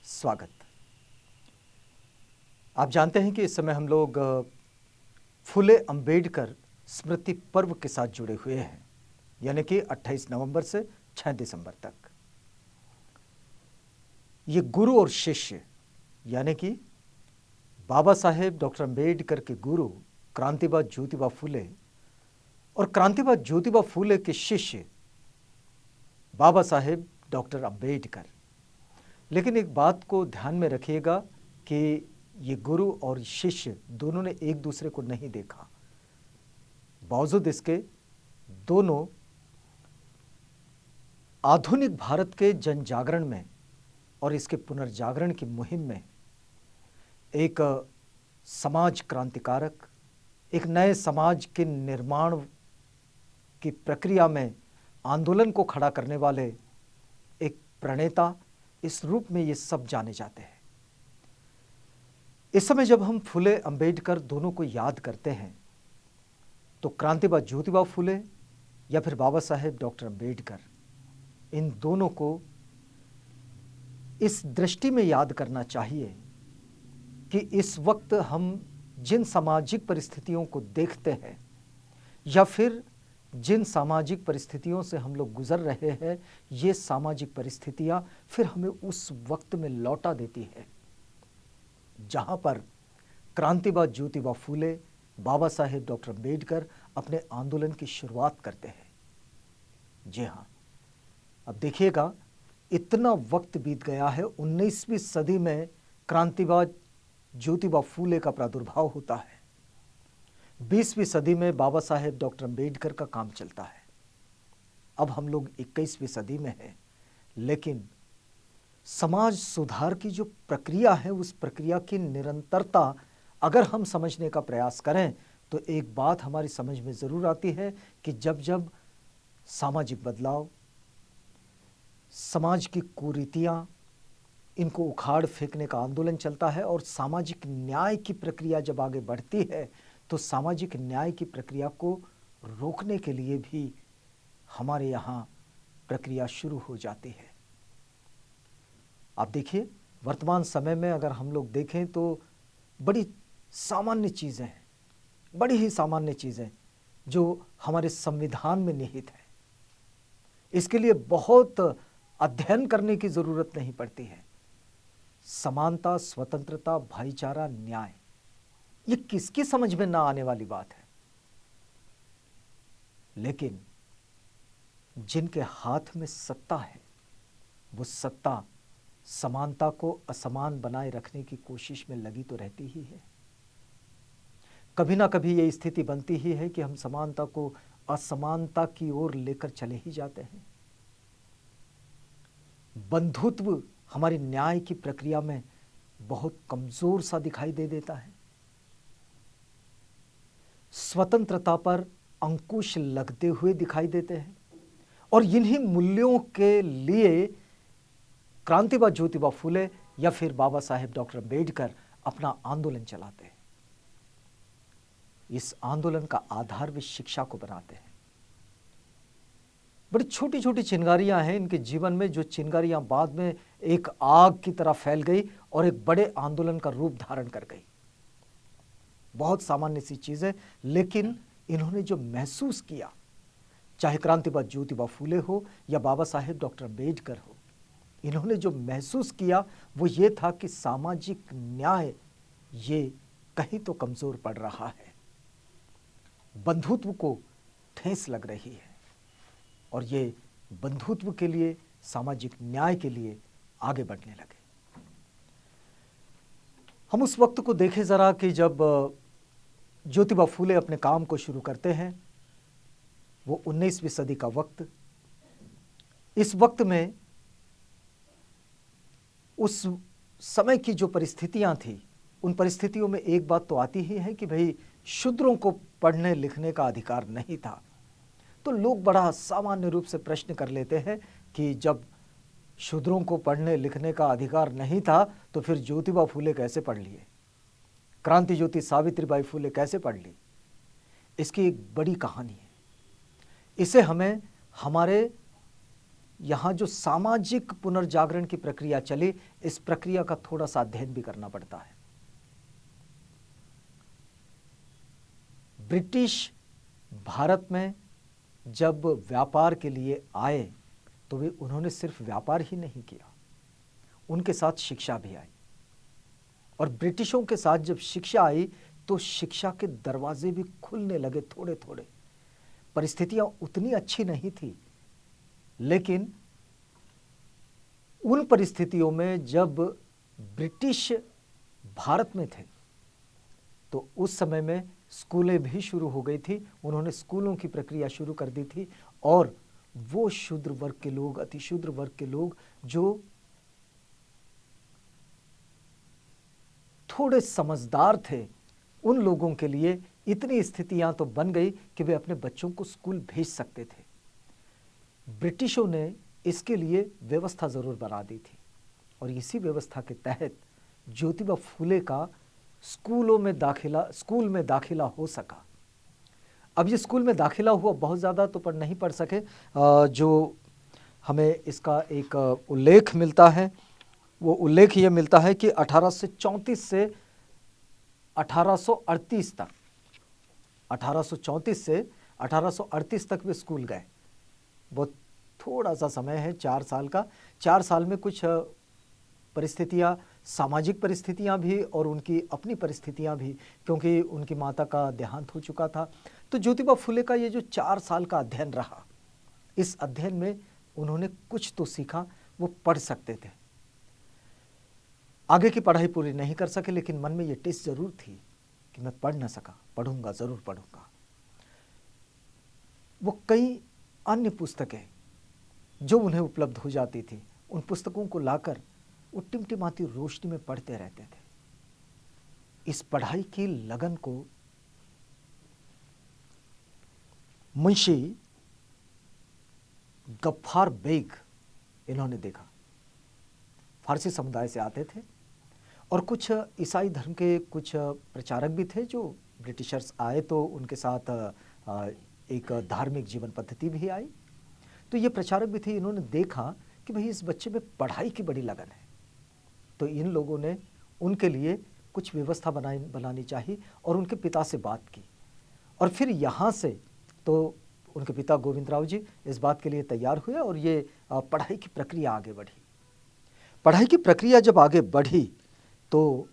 स्वागत। आप जानते हैं कि इस समय हम लोग फुले अंबेडकर स्मृति पर्व के साथ जुड़े हुए हैं, यानी कि 28 नवंबर से 6 दिसंबर तक। ये गुरु और शिष्य यानी कि बाबा साहेब डॉक्टर अंबेडकर के गुरु क्रांतिबाज ज्योतिबा फुले और क्रांतिबाज ज्योतिबा फुले के शिष्य बाबा साहेब डॉक्टर अंबेडकर। लेकिन एक बात को ध्यान में रखिएगा कि ये गुरु और शिष्य दोनों ने एक दूसरे को नहीं देखा। बावजूद इसके दोनों आधुनिक भारत के जन जागरण में और इसके पुनर्जागरण की मुहिम में एक समाज क्रांतिकारक, एक नए समाज के निर्माण की प्रक्रिया में आंदोलन को खड़ा करने वाले एक प्रणेता, इस रूप में ये सब जाने जाते हैं। इस समय जब हम फुले अंबेडकर दोनों को याद करते हैं तो क्रांतिबाज ज्योतिबा फुले या फिर बाबा साहेब डॉक्टर अंबेडकर, इन दोनों को इस दृष्टि में याद करना चाहिए कि इस वक्त हम जिन सामाजिक परिस्थितियों को देखते हैं या फिर जिन सामाजिक परिस्थितियों से हम लोग गुजर रहे हैं, ये सामाजिक परिस्थितियां फिर हमें उस वक्त में लौटा देती है जहां पर क्रांतिबाज ज्योतिबा फुले, बाबा साहेब डॉक्टर अंबेडकर अपने आंदोलन की शुरुआत करते हैं। जी हाँ, अब देखिएगा, इतना वक्त बीत गया है। 19वीं सदी में क्रांतिबाज ज्योतिबा फुले का प्रादुर्भाव होता है। 20वीं सदी में बाबा साहेब डॉक्टर अंबेडकर का काम चलता है। अब हम लोग 21वीं सदी में हैं, लेकिन समाज सुधार की जो प्रक्रिया है, उस प्रक्रिया की निरंतरता अगर हम समझने का प्रयास करें तो एक बात हमारी समझ में ज़रूर आती है कि जब जब सामाजिक बदलाव, समाज की कुरीतियाँ, इनको उखाड़ फेंकने का आंदोलन चलता है और सामाजिक न्याय की प्रक्रिया जब आगे बढ़ती है तो सामाजिक न्याय की प्रक्रिया को रोकने के लिए भी हमारे यहाँ प्रक्रिया शुरू हो जाती है। आप देखिए, वर्तमान समय में अगर हम लोग देखें तो बड़ी सामान्य चीज़ें हैं, बड़ी ही सामान्य चीज़ें जो हमारे संविधान में निहित है। इसके लिए बहुत अध्ययन करने की ज़रूरत नहीं पड़ती है। समानता, स्वतंत्रता, भाईचारा, न्याय, ये किसकी समझ में ना आने वाली बात है। लेकिन जिनके हाथ में सत्ता है, वो सत्ता समानता को असमान बनाए रखने की कोशिश में लगी तो रहती ही है। कभी ना कभी ये स्थिति बनती ही है कि हम समानता को असमानता की ओर लेकर चले ही जाते हैं। बंधुत्व हमारी न्याय की प्रक्रिया में बहुत कमजोर सा दिखाई दे देता है। स्वतंत्रता पर अंकुश लगते हुए दिखाई देते हैं और इन्हीं मूल्यों के लिए क्रांतिबाज ज्योतिबा फुले या फिर बाबा साहेब डॉक्टर अंबेडकर अपना आंदोलन चलाते हैं। इस आंदोलन का आधार वे शिक्षा को बनाते हैं। बड़ी छोटी छोटी चिंगारियां हैं इनके जीवन में, जो चिंगारियां बाद में एक आग की तरह फैल गई और एक बड़े आंदोलन का रूप धारण कर गई। बहुत सामान्य सी चीजें, लेकिन इन्होंने जो महसूस किया, चाहे क्रांतिबाज ज्योतिबा फुले हो या बाबा साहेब डॉक्टर अंबेडकर हो, इन्होंने जो महसूस किया वो ये था कि सामाजिक न्याय ये कहीं तो कमजोर पड़ रहा है, बंधुत्व को ठेस लग रही है और ये बंधुत्व के लिए, सामाजिक न्याय के लिए आगे बढ़ने लगे। हम उस वक्त को देखें जरा कि जब ज्योतिबा फुले अपने काम को शुरू करते हैं, वो 19वीं सदी का वक्त। इस वक्त में उस समय की जो परिस्थितियां थी, उन परिस्थितियों में एक बात तो आती ही है कि भाई शूद्रों को पढ़ने लिखने का अधिकार नहीं था। तो लोग बड़ा सामान्य रूप से प्रश्न कर लेते हैं कि जब शूद्रों को पढ़ने लिखने का अधिकार नहीं था तो फिर ज्योतिबा फुले कैसे पढ़ लिए, क्रांति ज्योति सावित्रीबाई फुले कैसे पढ़ ली। इसकी एक बड़ी कहानी है। इसे हमें हमारे यहाँ जो सामाजिक पुनर्जागरण की प्रक्रिया चली, इस प्रक्रिया का थोड़ा सा अध्ययन भी करना पड़ता है। ब्रिटिश भारत में जब व्यापार के लिए आए तो वे उन्होंने सिर्फ व्यापार ही नहीं किया, उनके साथ शिक्षा भी आई। और ब्रिटिशों के साथ जब शिक्षा आई तो शिक्षा के दरवाजे भी खुलने लगे थोड़े थोड़े। परिस्थितियां उतनी अच्छी नहीं थी, लेकिन उन परिस्थितियों में जब ब्रिटिश भारत में थे तो उस समय में स्कूलें भी शुरू हो गई थी। उन्होंने स्कूलों की प्रक्रिया शुरू कर दी थी और वो शूद्र वर्ग के लोग, अति शूद्र वर्ग के लोग जो थोड़े समझदार थे, उन लोगों के लिए इतनी स्थितियां तो बन गई कि वे अपने बच्चों को स्कूल भेज सकते थे। ब्रिटिशों ने इसके लिए व्यवस्था जरूर बना दी थी और इसी व्यवस्था के तहत ज्योतिबा फूले का स्कूल में दाखिला हो सका। अब ये स्कूल में दाखिला हुआ, बहुत ज़्यादा तो नहीं पढ़ सके। जो हमें इसका एक उल्लेख मिलता है, वो उल्लेख ये मिलता है कि 1834 से 1838 तक, 1834 से 1838 तक वे स्कूल गए। बहुत थोड़ा सा समय है, 4 साल का। 4 साल में कुछ परिस्थितियाँ, सामाजिक परिस्थितियाँ भी और उनकी अपनी परिस्थितियाँ भी, क्योंकि उनकी माता का देहांत हो चुका था। तो ज्योतिबा फुले का ये जो 4 साल का अध्ययन रहा, इस अध्ययन में उन्होंने कुछ तो सीखा, वो पढ़ सकते थे। आगे की पढ़ाई पूरी नहीं कर सके, लेकिन मन में ये टिस जरूर थी कि मैं पढ़ ना सका, पढ़ूंगा, जरूर पढ़ूंगा। वो कई अन्य पुस्तकें जो उन्हें उपलब्ध हो जाती थी, उन पुस्तकों को लाकर वो टिमटिमाती रोशनी में पढ़ते रहते थे। इस पढ़ाई की लगन को मुंशी गफ्फार बेग इन्होंने देखा। फारसी समुदाय से आते थे और कुछ ईसाई धर्म के कुछ प्रचारक भी थे। जो ब्रिटिशर्स आए तो उनके साथ एक धार्मिक जीवन पद्धति भी आई। तो ये प्रचारक भी थे। इन्होंने देखा कि भाई इस बच्चे में पढ़ाई की बड़ी लगन है, तो इन लोगों ने उनके लिए कुछ व्यवस्था बनानी चाहिए और उनके पिता से बात की। और फिर यहाँ से तो उनके पिता गोविंदराव जी इस बात के लिए तैयार हुए और ये पढ़ाई की प्रक्रिया आगे बढ़ी। पढ़ाई की प्रक्रिया जब आगे बढ़ी तो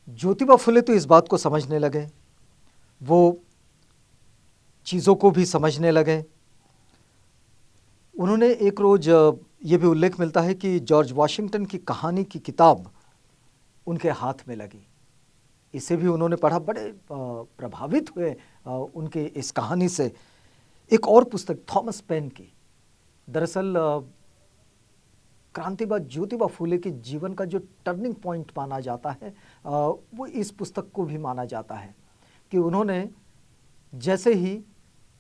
ज्योतिबा फुले तो इस बात को समझने लगे, वो चीज़ों को भी समझने लगे। उन्होंने एक रोज़ ये भी उल्लेख मिलता है कि जॉर्ज वॉशिंगटन की कहानी की किताब उनके हाथ में लगी। इसे भी उन्होंने पढ़ा, बड़े प्रभावित हुए उनके इस कहानी से। एक और पुस्तक थॉमस पेन की, दरअसल क्रांतिवाद ज्योतिबा फुले के जीवन का जो टर्निंग पॉइंट माना जाता है, वो इस पुस्तक को भी माना जाता है कि उन्होंने जैसे ही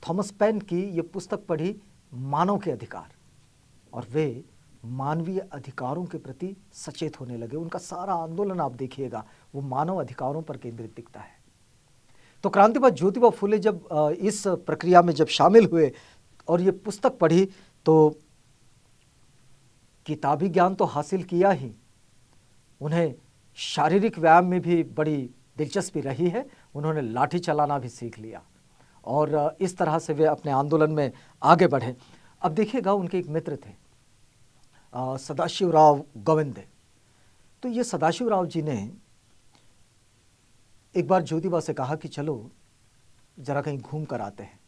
थॉमस पेन की ये पुस्तक पढ़ी, मानव के अधिकार, और वे मानवीय अधिकारों के प्रति सचेत होने लगे। उनका सारा आंदोलन आप देखिएगा वो मानव अधिकारों पर केंद्रित दिखता है। तो क्रांतिवाद ज्योतिबा फुले जब इस प्रक्रिया में जब शामिल हुए और ये पुस्तक पढ़ी तो किताबी ज्ञान तो हासिल किया ही, उन्हें शारीरिक व्यायाम में भी बड़ी दिलचस्पी रही है। उन्होंने लाठी चलाना भी सीख लिया और इस तरह से वे अपने आंदोलन में आगे बढ़े। अब देखिएगा उनके एक मित्र थे सदाशिवराव गोविंदे। तो ये सदाशिवराव जी ने एक बार ज्योतिबा से कहा कि चलो जरा कहीं घूम कर आते हैं,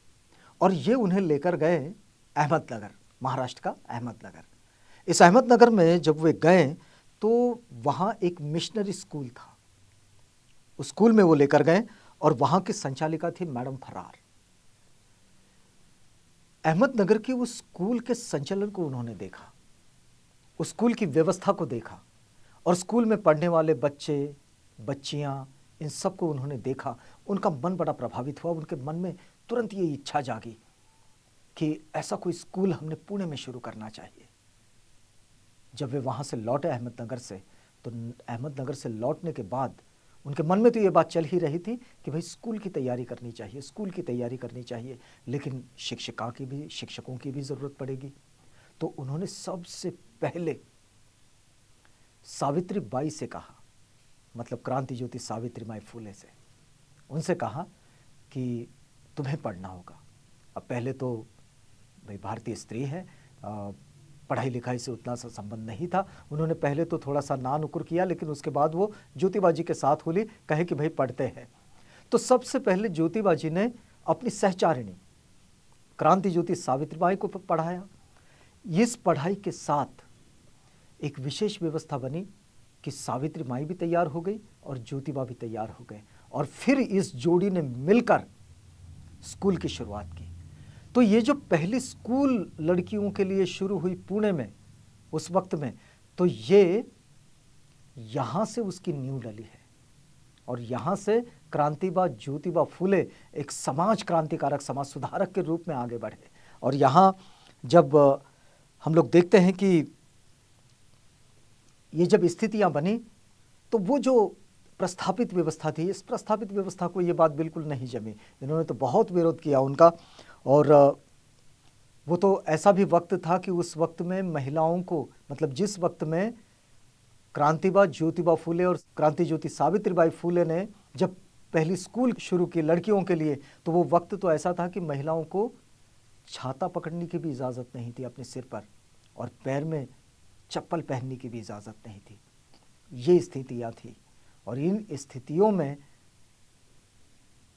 और ये उन्हें लेकर गए अहमदनगर, महाराष्ट्र का अहमदनगर। इस अहमदनगर में जब वे गए तो वहाँ एक मिशनरी स्कूल था, उस स्कूल में वो लेकर गए और वहाँ की संचालिका थी मैडम फरार। अहमदनगर की उस स्कूल के संचालन को उन्होंने देखा, उस स्कूल की व्यवस्था को देखा और स्कूल में पढ़ने वाले बच्चे, बच्चियाँ, इन सबको उन्होंने देखा। उनका मन बड़ा प्रभावित हुआ। उनके मन में तुरंत ये इच्छा जागी कि ऐसा कोई स्कूल हमने पुणे में शुरू करना चाहिए। जब वे वहाँ से लौटे अहमदनगर से, तो अहमदनगर से लौटने के बाद उनके मन में तो ये बात चल ही रही थी कि भाई स्कूल की तैयारी करनी चाहिए, स्कूल की तैयारी करनी चाहिए, लेकिन शिक्षकों की भी ज़रूरत पड़ेगी। तो उन्होंने सबसे पहले सावित्री बाई से कहा, मतलब क्रांति ज्योति सावित्रीबाई फुले से, उनसे कहा कि तुम्हें पढ़ना होगा। अब पहले तो भाई भारतीय स्त्री है, पढ़ाई लिखाई से उतना सा संबंध नहीं था। उन्होंने पहले तो थोड़ा सा ना नुकुर किया, लेकिन उसके बाद वो ज्योतिबा जी के साथ हुई, कहे कि भाई पढ़ते हैं। तो सबसे पहले ज्योतिबा जी ने अपनी सहचारिणी क्रांति ज्योति सावित्रीबाई को पढ़ाया। इस पढ़ाई के साथ एक विशेष व्यवस्था बनी कि सावित्रीबाई भी तैयार हो गई और ज्योतिबा भी तैयार हो गए, और फिर इस जोड़ी ने मिलकर स्कूल की शुरुआत की। तो ये जो पहली स्कूल लड़कियों के लिए शुरू हुई पुणे में उस वक्त में, तो ये यहाँ से उसकी नींव डली है, और यहाँ से क्रांतिबा ज्योतिबा फुले एक समाज क्रांतिकारक, समाज सुधारक के रूप में आगे बढ़े। और यहाँ जब हम लोग देखते हैं कि ये जब स्थितियाँ बनी, तो वो जो प्रस्थापित व्यवस्था थी, इस प्रस्थापित व्यवस्था को ये बात बिल्कुल नहीं जमी। इन्होंने तो बहुत विरोध किया उनका, और वो तो ऐसा भी वक्त था कि उस वक्त में महिलाओं को, मतलब जिस वक्त में क्रांतिबा ज्योतिबा फुले और क्रांति ज्योति सावित्रीबाई फुले ने जब पहली स्कूल शुरू की लड़कियों के लिए, तो वो वक्त तो ऐसा था कि महिलाओं को छाता पकड़ने की भी इजाज़त नहीं थी अपने सिर पर, और पैर में चप्पल पहनने की भी इजाज़त नहीं थी। ये स्थितियाँ थी, और इन स्थितियों में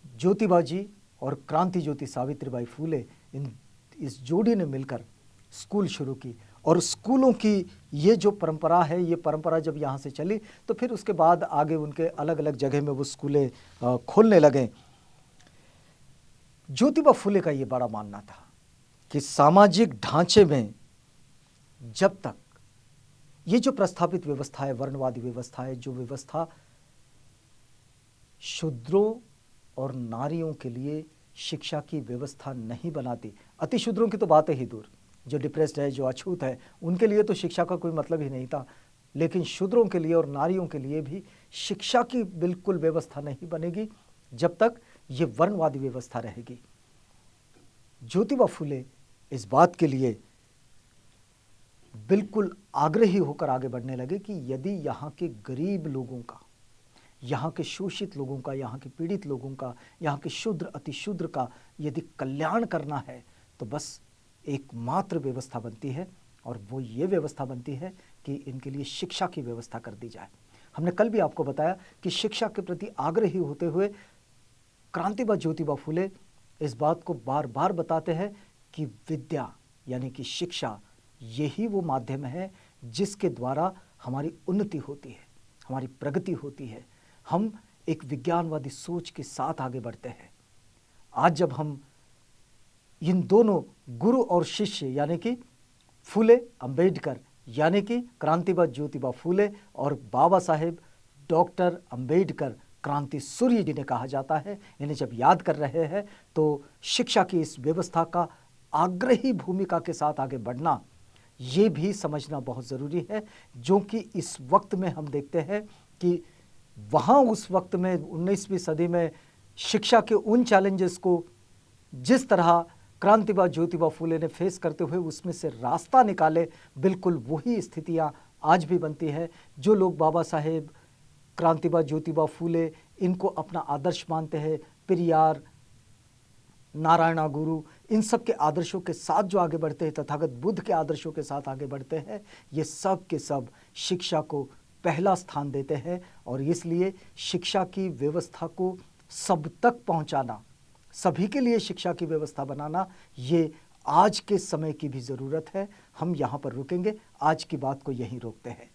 ज्योतिबा जी और क्रांति ज्योति सावित्रीबाई फुले इस जोड़ी ने मिलकर स्कूल शुरू की। और स्कूलों की ये जो परंपरा है, ये परंपरा जब यहाँ से चली, तो फिर उसके बाद आगे उनके अलग अलग जगह में वो स्कूलें खोलने लगे। ज्योतिबा फुले का ये बड़ा मानना था कि सामाजिक ढांचे में जब तक ये जो प्रस्थापित व्यवस्था है, वर्णवादी व्यवस्था है, जो व्यवस्था शूद्रों और नारियों के लिए शिक्षा की व्यवस्था नहीं बनाती, अति शूद्रों की तो बात ही दूर, जो डिप्रेस्ड है, जो अछूत है, उनके लिए तो शिक्षा का कोई मतलब ही नहीं था, लेकिन शूद्रों के लिए और नारियों के लिए भी शिक्षा की बिल्कुल व्यवस्था नहीं बनेगी जब तक ये वर्णवादी व्यवस्था रहेगी। ज्योतिबा फुले इस बात के लिए बिल्कुल आग्रही होकर आगे बढ़ने लगे कि यदि यहाँ के गरीब लोगों का, यहाँ के शोषित लोगों का, यहाँ के पीड़ित लोगों का, यहाँ के शूद्र अतिशूद्र का यदि कल्याण करना है, तो बस एकमात्र व्यवस्था बनती है, और वो ये व्यवस्था बनती है कि इनके लिए शिक्षा की व्यवस्था कर दी जाए। हमने कल भी आपको बताया कि शिक्षा के प्रति आग्रही होते हुए क्रांतिबा ज्योतिबा फुले इस बात को बार बार बताते हैं कि विद्या यानी कि शिक्षा यही वो माध्यम है जिसके द्वारा हमारी उन्नति होती है, हमारी प्रगति होती है, हम एक विज्ञानवादी सोच के साथ आगे बढ़ते हैं। आज जब हम इन दोनों गुरु और शिष्य यानी कि फुले अंबेडकर यानी कि क्रांतिबा ज्योतिबा फुले और बाबा साहेब डॉक्टर अंबेडकर क्रांति सूर्य जिन्हें कहा जाता है, इन्हें जब याद कर रहे हैं, तो शिक्षा की इस व्यवस्था का आग्रही भूमिका के साथ आगे बढ़ना ये भी समझना बहुत ज़रूरी है, जो कि इस वक्त में हम देखते हैं कि वहाँ उस वक्त में 19वीं सदी में शिक्षा के उन चैलेंजेस को जिस तरह क्रांतिबा ज्योतिबा फुले ने फेस करते हुए उसमें से रास्ता निकाले, बिल्कुल वही स्थितियाँ आज भी बनती है। जो लोग बाबा साहेब क्रांतिबा ज्योतिबा फुले इनको अपना आदर्श मानते हैं, पेरियार, नारायणा गुरु, इन सब के आदर्शों के साथ जो आगे बढ़ते हैं, तथागत बुद्ध के आदर्शों के साथ आगे बढ़ते हैं, ये सब के सब शिक्षा को पहला स्थान देते हैं। और इसलिए शिक्षा की व्यवस्था को सब तक पहुंचाना, सभी के लिए शिक्षा की व्यवस्था बनाना, ये आज के समय की भी ज़रूरत है। हम यहाँ पर रुकेंगे, आज की बात को यहीं रोकते हैं।